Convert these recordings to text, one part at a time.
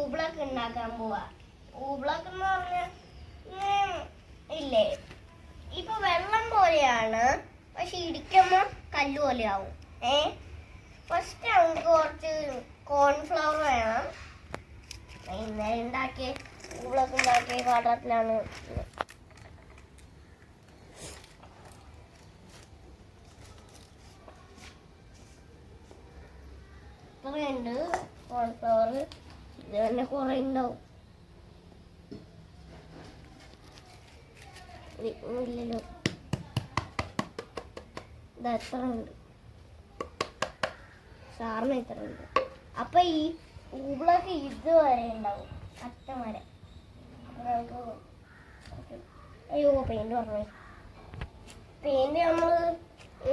ഊബ്ലക്ക് ഉണ്ടാക്കാൻ പോവാ. ഊബ്ലക്ക് എന്ന് പറഞ്ഞാൽ ഇല്ലേ, ഇപ്പൊ വെള്ളം പോലെയാണ്, പക്ഷെ ഇടിക്കുമ്പോ കല്ല് പോലെ ആവും. ഫസ്റ്റ് നമുക്ക് കുറച്ച് കോൺഫ്ലവർ വേണം. ഇന്നലെ ഉണ്ടാക്കിയ ഊബ്ലക്ക് ഉണ്ടാക്കിയ പാത്രത്തിലാണ് ഉണ്ട് കോൺഫ്ലവർ. ഇത് തന്നെ കുറെ ഉണ്ടാവും. ഇല്ലല്ലോ, ഇത് എത്ര ഉണ്ട്, സാറിന് ഇത്ര ഉണ്ട്. അപ്പൊ ഈ ഊബ്ലക്ക് ഇതുവരെ ഉണ്ടാവും, അറ്റം വരെ. അപ്പൊ നമുക്ക് അയ്യോ പെയിന്റ് പറഞ്ഞു. പെയിന്റ് നമ്മൾ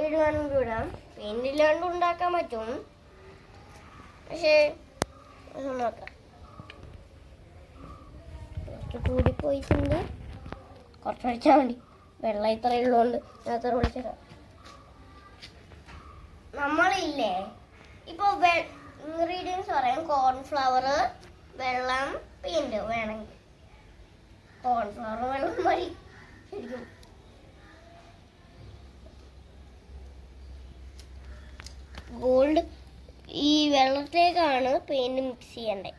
ഇടുവാണെങ്കിൽ ഇടാം, പെയിന്റ് ഇല്ലാണ്ട് ഉണ്ടാക്കാൻ പറ്റും. പക്ഷേ നോക്കാം, കുറച്ച് കൂടിപ്പോയിട്ടുണ്ട്. കുറച്ച് ഒഴിച്ചാൽ മതി, വെള്ളം ഇത്ര ഉള്ളതുകൊണ്ട് ഞാൻ അത്ര ഒഴിച്ചേക്കാം. നമ്മളില്ലേ ഇപ്പോൾ ഇൻഗ്രീഡിയൻസ് പറയാം. കോൺഫ്ലവർ, വെള്ളം, പെയിന്റ്. വേണമെങ്കിൽ കോൺഫ്ലവർ വെള്ളം മതി ശരിക്കും. ഗോൾഡ് ഈ വെള്ളത്തിലേക്കാണ് പെയിന്റ് മിക്സ് ചെയ്യണ്ടേ.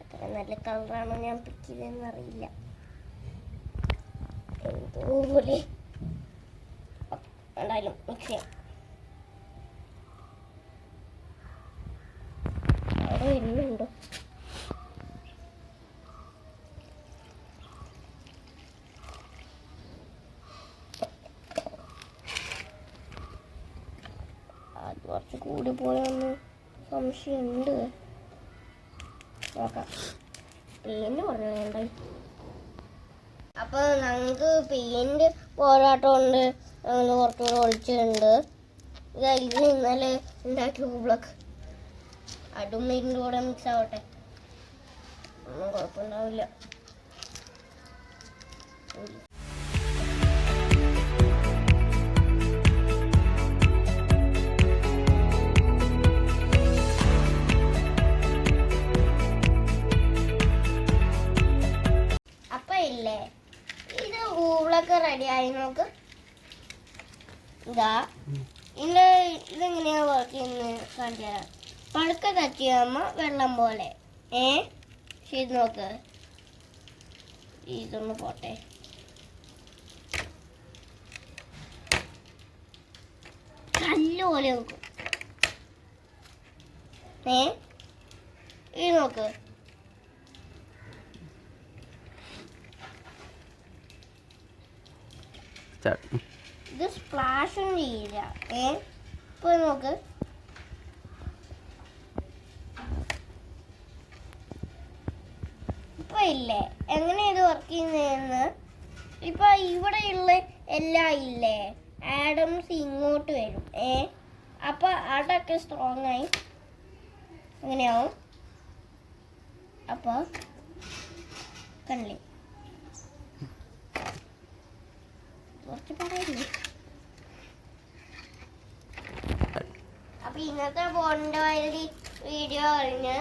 അത്ര നല്ല കളറാണോ ഞാൻ പിക്ക് ചെയ്തതെന്ന് അറിയില്ല, എന്തോപോലെ. എന്തായാലും മിക്സ് ചെയ്യാം. അവിടെ വരുന്നുണ്ടോ? അത് കുറച്ച് കൂടി പോയെന്ന് സംശയമുണ്ട്. നോക്കാം, പെയിന്റ് പറഞ്ഞു വേണ്ട. അപ്പോൾ ഞങ്ങൾക്ക് പെയിന്റ് പോരാട്ടമുണ്ട്, ഞങ്ങൾ കുറച്ചുകൂടെ ഒഴിച്ചിട്ടുണ്ട്. ഇത് ഇന്നലെ ഉണ്ടാക്കിയ ഊബ്ലക്ക് അതും ഇതിൻ്റെ കൂടെ മിക്സ് ആവട്ടെ, ഒന്നും കുഴപ്പമുണ്ടാവില്ല. അപ്പൊ ഇല്ലേ, ഇത് ഊബ്ലക്ക് റെഡിയായി. നോക്ക്, ഇതാ ഇതെങ്ങനെയാ വർക്ക് ചെയ്യുന്നത് കാണിച്ചു തരാം. പഴുക്ക തട്ടിയാകുമ്പോൾ വെള്ളം പോലെ. ചെയ്ത് നോക്ക്, ഇതൊന്ന് പോട്ടെ. കല്ല് പോലെ നോക്കും. ഇത് നോക്ക്, ഇത് സ്പ്ലാഷും ചെയ്യില്ല. ഇപ്പൊ നോക്ക്, ഇപ്പൊ ഇല്ലേ എങ്ങനെ ഇത് വർക്ക് ചെയ്യുന്നതെന്ന്. ഇപ്പൊ ഇവിടെയുള്ള എല്ലാം ഇല്ലേ ആഡംസ് ഇങ്ങോട്ട് വരും. അപ്പൊ അതൊക്കെ സ്ട്രോങ് ആയി അങ്ങനെയാവും. അപ്പൊ കണ്ടില്ലേ, കുറച്ച് പറയില്ലേ. അപ്പൊ ഇന്നത്തെ ബോണ്ട് വീഡിയോ കഴിഞ്ഞ്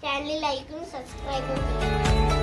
ചാനൽ ലൈക്കും സബ്സ്ക്രൈബും ചെയ്യും.